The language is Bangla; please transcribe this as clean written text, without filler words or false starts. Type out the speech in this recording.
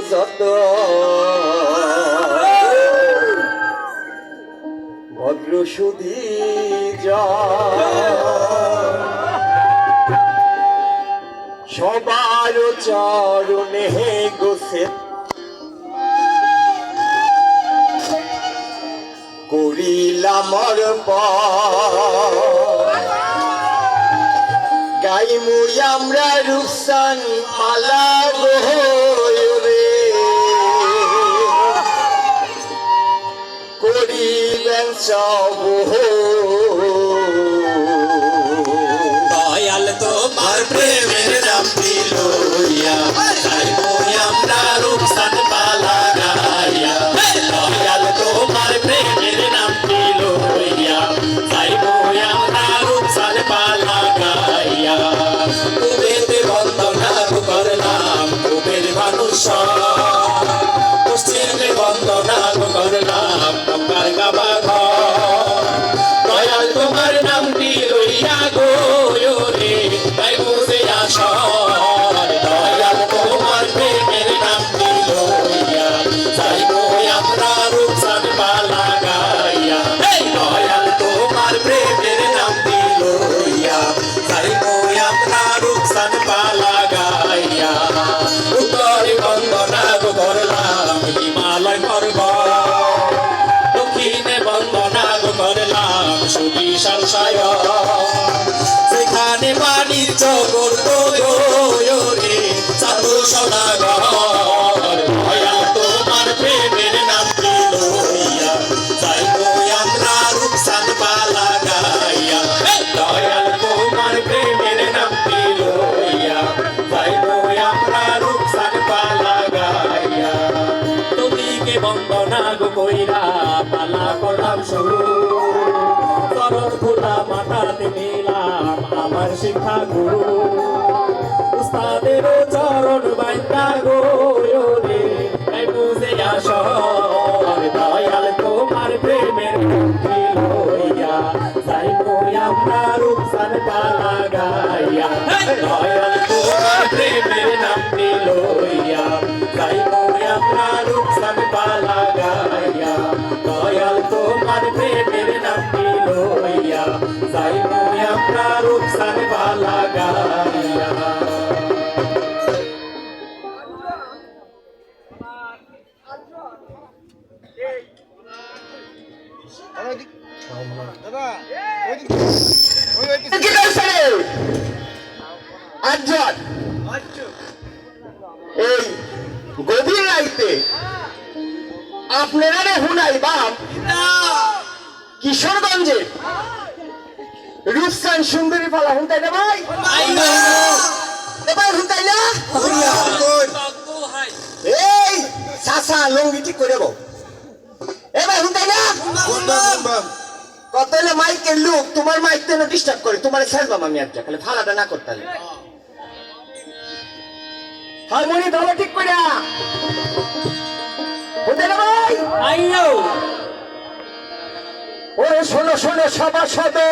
যত ভদ্র সুধী সবার চরণে গোসে করিলাম গাইমু আমরা রূপসান মালা রে করিবেন সব দয়াল তোমার প্রেমের নাম লইয়া গাইবো আমরা রূপসান মালা গাইয়া দয়াল তোমার প্রেমের নাম লইয়া গাইবো আমরা রূপসান মালা গাইয়া কুবেতে বন্দনা করলাম কুবের মানুষ পশ্চিমে বন্দনা করলাম তোমার গাবা দয়াল তোমার নাম লইয়া গো রে তাই বুঝে আসর দয়াল তোমার প্রেমের নাম লইয়া যাইবো আমরা রূপসান মালা গাইয়া দয়াল তোমার প্রেমের নাম লইয়া যাইবো আমরা রূপসান মালা গাইয়া উত্তরে বন্দনা করলাম হিমালয় পর্বত দক্ষিণে বন্দনা করলাম সুবিশাল সায়র সেখানে পানির চকর তো রে চাতু সদাগর দয়াল তোমার প্রেমের নাম লইয়া যাইবো আমরা রূপসান মালা গাইয়া দয়াল তোমার প্রেমের নাম লইয়া যাইবো আমরা রূপসান মালা গাইয়া তোদিকে বন্দনা কইরা পালা করলাম শুরু চরণ খোলা মাথাতে নিলাম আমার শিক্ষা গুরু উস্তাদের চরণ বাইন্দা গো রে তাই বুঝে আসর দয়াল তোমার প্রেমের লইয়া যাইবো আমরা রূপসান মালা গাইয়া দয়াল তোমার প্রেমের নাম লইয়া যাইবো আমরা রূপসান মালা গাইয়া দয়াল তোমার প্রেমের নাম লইয়া যাইবো আমরা রূপসান মালা গাইয়া এই গভীর রাইতে আপনারা হুনাই বাপ কিশোরগঞ্জে রূপসান সুন্দরী পালা হুনতাই না ভাই এবার হুনতাই না এই চাচা লঙ্গি ঠিক করে দেবো এবার হুনতাই না কত হলে মাইকের লোক তোমার মাইক তো ডিস্টার্ব করে তোমার ছাড়বাম আমি একটা খালি ফালাটা না করতে হারমোনি ধরো ঠিক করে ভাই ওরে শোনো শোনো সবার সাথে